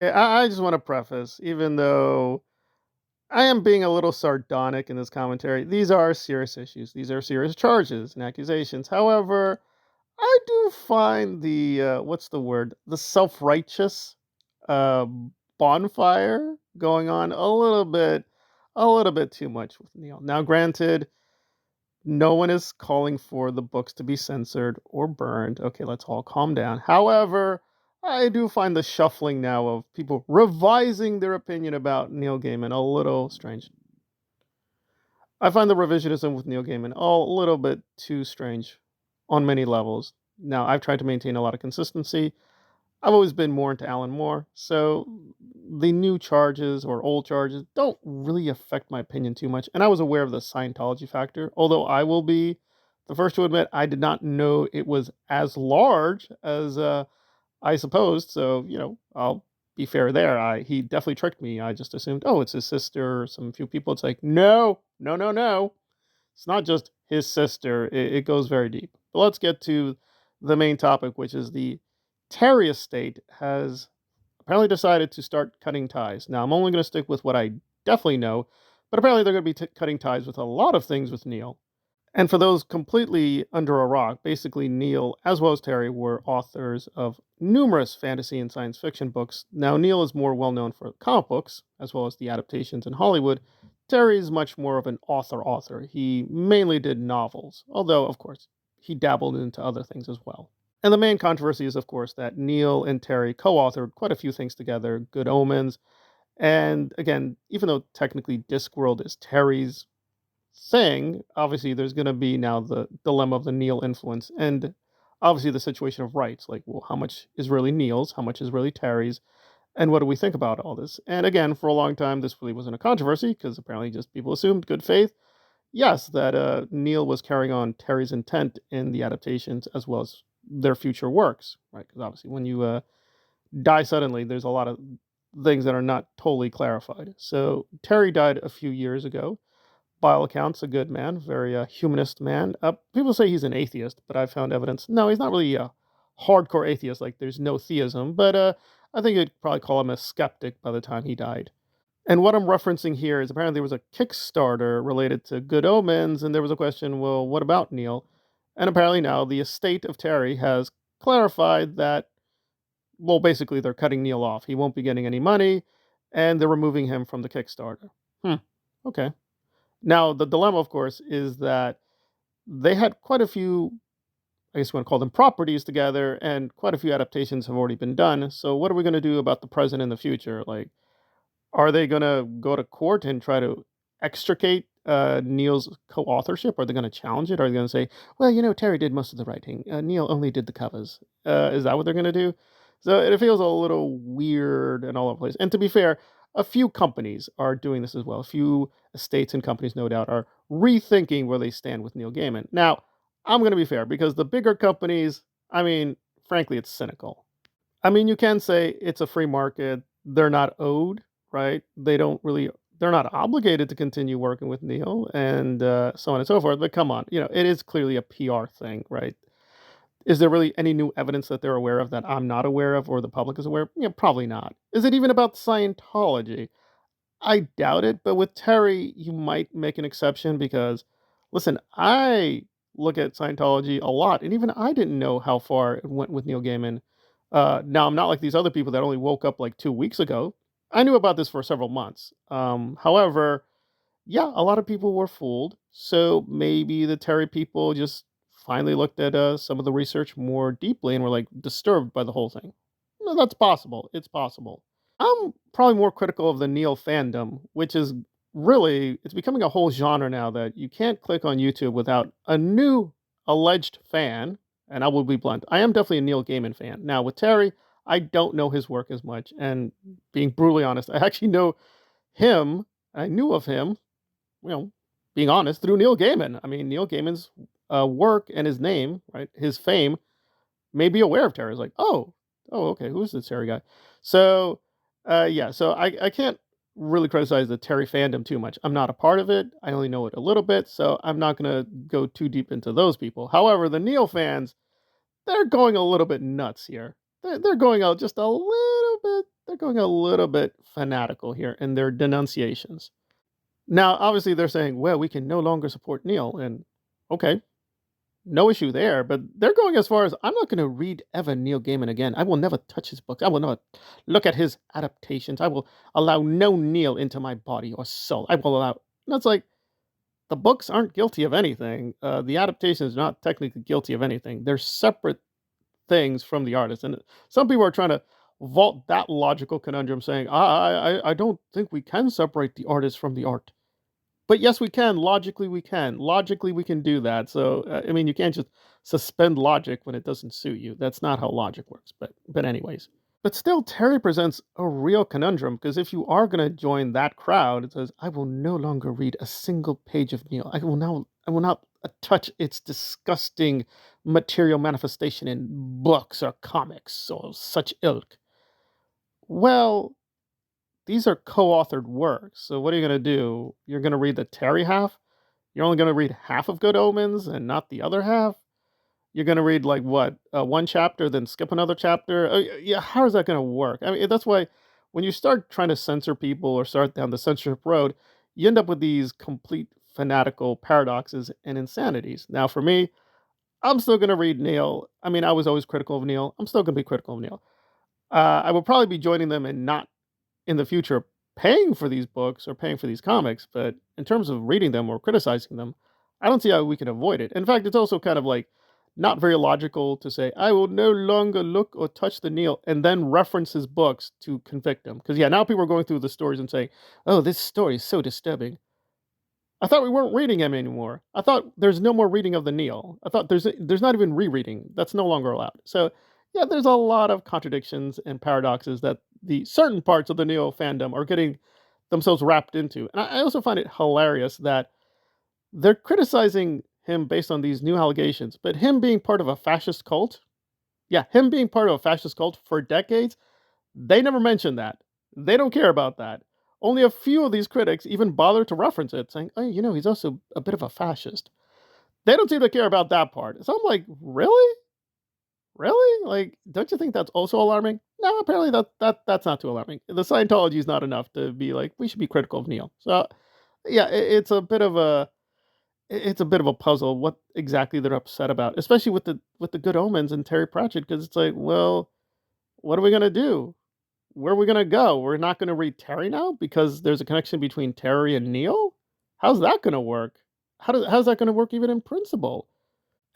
I just want to preface, even though I am being a little sardonic in this commentary, these are serious issues. These are serious charges and accusations. However, I do find what's the word? The self-righteous uh, bonfire going on a little bit too much with Neil. Now, granted, no one is calling for the books to be censored or burned. Okay, let's all calm down. However, I do find the shuffling now of people revising their opinion about Neil Gaiman a little strange. I find the revisionism with Neil Gaiman a little bit too strange on many levels. Now, I've tried to maintain a lot of consistency. I've always been more into Alan Moore, so the new charges or old charges don't really affect my opinion too much. And I was aware of the Scientology factor, although I will be the first to admit I did not know it was as large as I supposed. So I'll be fair there. He definitely tricked me. I just assumed, oh, it's his sister or some few people. It's like, no, no, no, no. It's not just his sister. It goes very deep. But let's get to the main topic, which is the Terry estate has apparently decided to start cutting ties. Now, I'm only going to stick with what I definitely know, but apparently they're going to be cutting ties with a lot of things with Neil. And for those completely under a rock, basically Neil, as well as Terry, were authors of numerous fantasy and science fiction books. Now, Neil is more well known for comic books, as well as the adaptations in Hollywood. Terry is much more of an author. He mainly did novels, although, of course, he dabbled into other things as well. And the main controversy is, of course, that Neil and Terry co authored quite a few things together, Good Omens. And again, even though technically Discworld is Terry's thing, obviously there's going to be now the dilemma of the Neil influence and obviously the situation of rights. Like, well, how much is really Neil's? How much is really Terry's? And what do we think about all this? And again, for a long time, this really wasn't a controversy because apparently just people assumed good faith. Yes, that Neil was carrying on Terry's intent in the adaptations as well as their future works, right? Because obviously, when you die suddenly, there's a lot of things that are not totally clarified. So Terry died a few years ago. By all accounts, a good man, very humanist man. People say he's an atheist, but I've found evidence. No, he's not really a hardcore atheist. Like there's no theism, but I think you'd probably call him a skeptic by the time he died. And what I'm referencing here is apparently there was a Kickstarter related to Good Omens, and there was a question, well, what about Neil? And apparently now the estate of Terry has clarified that, well, basically they're cutting Neil off. He won't be getting any money, and they're removing him from the Kickstarter. Okay. Now, the dilemma, of course, is that they had quite a few, I guess you want to call them properties together, and quite a few adaptations have already been done. So, what are we going to do about the present and the future? Like, are they going to go to court and try to extricate Neil's co-authorship? Are they going to challenge it? Are they going to say, well, Terry did most of the writing. Neil only did the covers. Is that what they're going to do? So it feels a little weird and all over the place. And to be fair, a few companies are doing this as well. A few estates and companies, no doubt, are rethinking where they stand with Neil Gaiman. Now, I'm going to be fair because the bigger companies, I mean, frankly, it's cynical. I mean, you can say it's a free market. They're not owed, right? They're not obligated to continue working with Neil and so on and so forth. But come on, it is clearly a PR thing, right? Is there really any new evidence that they're aware of that I'm not aware of or the public is aware? Yeah, probably not. Is it even about Scientology? I doubt it. But with Terry, you might make an exception because, listen, I look at Scientology a lot, and even I didn't know how far it went with Neil Gaiman. Now, I'm not like these other people that only woke up like 2 weeks ago. I knew about this for several months. However, yeah, a lot of people were fooled. So maybe the Terry people just finally looked at some of the research more deeply and were like disturbed by the whole thing. No, that's possible. It's possible. I'm probably more critical of the Neil fandom, which is really, it's becoming a whole genre now that you can't click on YouTube without a new alleged fan. And I will be blunt. I am definitely a Neil Gaiman fan. Now, with Terry, I don't know his work as much. And being brutally honest, I actually know him. I knew of him, you know, being honest, through Neil Gaiman. I mean, Neil Gaiman's work and his name, right, his fame, made me aware of Terry. It's like, oh, okay, who's this Terry guy? So, yeah, so I can't really criticize the Terry fandom too much. I'm not a part of it. I only know it a little bit, so I'm not going to go too deep into those people. However, the Neil fans, they're going a little bit nuts here. They're going out just a little bit they're going a little bit fanatical here in their denunciations. Now, obviously, they're saying, well, we can no longer support Neil. And okay, no issue there. But they're going as far as, I'm not going to read ever Neil Gaiman again. I will never touch his books. I will not look at his adaptations. I will allow no Neil into my body or soul. I will allow. And it's like, the books aren't guilty of anything. The adaptation is not technically guilty of anything. They're separate things from the artist. And some people are trying to vault that logical conundrum, saying, I don't think we can separate the artist from the art. But yes, we can. Logically, we can. Logically, we can do that. So, I mean, you can't just suspend logic when it doesn't suit you. That's not how logic works. But anyways. But still, Terry presents a real conundrum, because if you are going to join that crowd, it says, I will no longer read a single page of Neil. I will not touch its disgusting material manifestation in books or comics or such ilk. Well, these are co-authored works. So what are you going to do? You're going to read the Terry half? You're only going to read half of Good Omens and not the other half? You're going to read like what, one chapter, then skip another chapter? Yeah, how is that going to work? I mean, that's why when you start trying to censor people or start down the censorship road, you end up with these complete fanatical paradoxes and insanities. Now, for me, I'm still going to read Neil. I mean, I was always critical of Neil. I'm still going to be critical of Neil. I will probably be joining them and not in the future paying for these books or paying for these comics, but in terms of reading them or criticizing them, I don't see how we can avoid it. In fact, it's also kind of like not very logical to say, I will no longer look or touch the Neil and then reference his books to convict him. Because, yeah, now people are going through the stories and saying, oh, this story is so disturbing. I thought we weren't reading him anymore. I thought there's no more reading of the Neil. I thought there's not even rereading. That's no longer allowed. So, yeah, there's a lot of contradictions and paradoxes that the certain parts of the Neil fandom are getting themselves wrapped into. And I also find it hilarious that they're criticizing him based on these new allegations, but him being part of a fascist cult, yeah, him being part of a fascist cult for decades, they never mentioned that. They don't care about that. Only a few of these critics even bother to reference it, saying, oh, he's also a bit of a fascist. They don't seem to care about that part. So I'm like, really? Really? Like, don't you think that's also alarming? No, apparently that's not too alarming. The Scientology is not enough to be like, we should be critical of Neil. So yeah, it's a bit of a puzzle what exactly they're upset about, especially with the Good Omens and Terry Pratchett, because it's like, well, what are we gonna do? Where are we gonna go? We're not gonna read Terry now because there's a connection between Terry and Neil? How's that gonna work? How's that gonna work even in principle?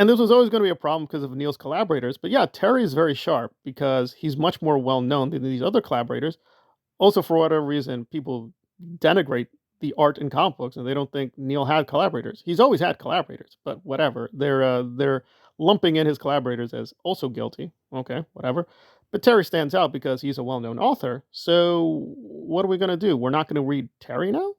And this was always going to be a problem because of Neil's collaborators. But yeah, Terry is very sharp because he's much more well known than these other collaborators. Also, for whatever reason, people denigrate the art in comic books and they don't think Neil had collaborators. He's always had collaborators, but whatever. They're lumping in his collaborators as also guilty. Okay, whatever. But Terry stands out because he's a well-known author. So what are we going to do? We're not going to read Terry now?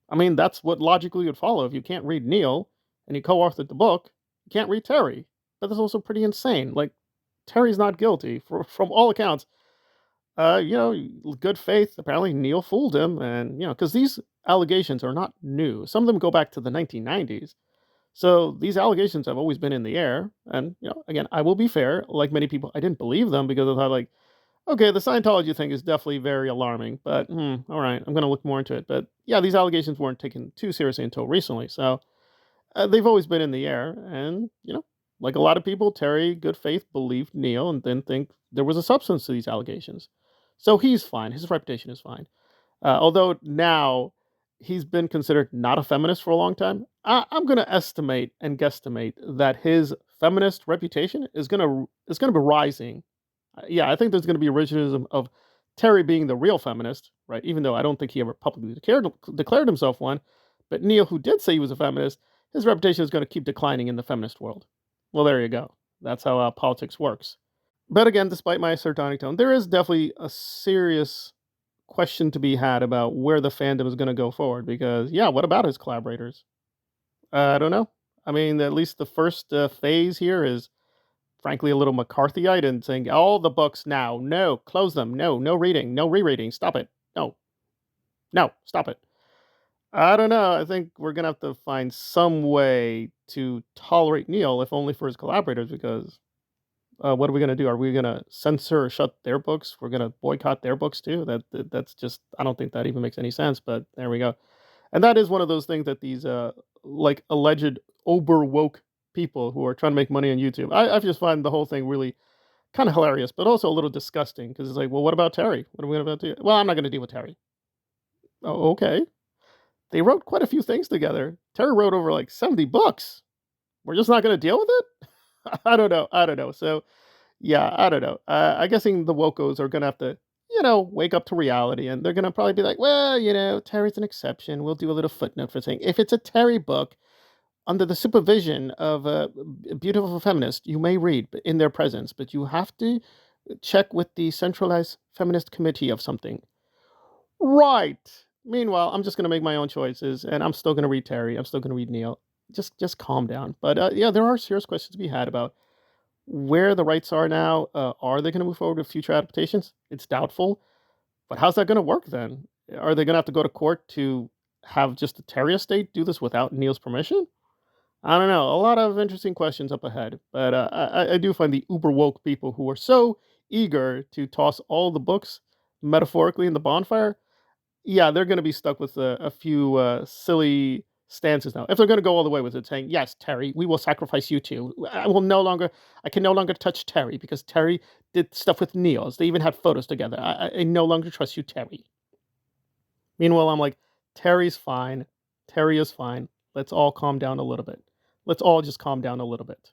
I mean, that's what logically would follow. If you can't read Neil and he co-authored the book, you can't read Terry. But that's also pretty insane. Like, Terry's not guilty from all accounts. Good faith. Apparently, Neil fooled him, and because these allegations are not new. Some of them go back to the 1990s. So these allegations have always been in the air. And again, I will be fair. Like many people, I didn't believe them because I thought, like, okay, the Scientology thing is definitely very alarming. But all right, I'm going to look more into it. But yeah, these allegations weren't taken too seriously until recently. So they've always been in the air, and like a lot of people, Terry, good faith, believed Neil and didn't think there was a substance to these allegations. So he's fine. His reputation is fine. Although now he's been considered not a feminist for a long time, I'm going to estimate and guesstimate that his feminist reputation is going to be rising. Yeah, I think there's going to be originalism of Terry being the real feminist, right? Even though I don't think he ever publicly declared himself one. But Neil, who did say he was a feminist, his reputation is going to keep declining in the feminist world. Well, there you go. That's how politics works. But again, despite my sardonic tone, there is definitely a serious question to be had about where the fandom is going to go forward. Because, yeah, what about his collaborators? I don't know. I mean, at least the first phase here is, frankly, a little McCarthyite and saying, all the books now, no, close them, no reading, no rereading, stop it, no, stop it. I don't know. I think we're gonna have to find some way to tolerate Neil, if only for his collaborators, because What are we gonna do? Are we gonna censor or shut their books? We're gonna boycott their books too? That's just, I don't think that even makes any sense. But there we go. And that is one of those things that these like alleged uber woke people who are trying to make money on YouTube. I just find the whole thing really kind of hilarious, but also a little disgusting because it's like, well, what about Terry? What are we going to do? Well, I'm not going to deal with Terry. Oh, okay. They wrote quite a few things together. Terry wrote over like 70 books. We're just not going to deal with it? I don't know. I don't know. So, yeah, I don't know. I'm guessing the Wokos are going to have to, wake up to reality. And they're going to probably be like, well, Terry's an exception. We'll do a little footnote for saying if it's a Terry book under the supervision of a beautiful feminist, you may read in their presence, but you have to check with the centralized feminist committee of something. Right. Meanwhile, I'm just going to make my own choices, and I'm still going to read Terry. I'm still going to read Neil. Just calm down. But yeah, there are serious questions to be had about where the rights are now. Are they going to move forward with future adaptations? It's doubtful. But how's that going to work then? Are they going to have to go to court to have just the Terry estate do this without Neil's permission? I don't know. A lot of interesting questions up ahead. But I do find the uber woke people who are so eager to toss all the books metaphorically in the bonfire, yeah, they're going to be stuck with a few silly stances now. If they're going to go all the way with it, saying, yes, Terry, we will sacrifice you too. I can no longer touch Terry because Terry did stuff with Neil's. They even had photos together. I no longer trust you, Terry. Meanwhile, I'm like, Terry's fine. Terry is fine. Let's all calm down a little bit. Let's all just calm down a little bit.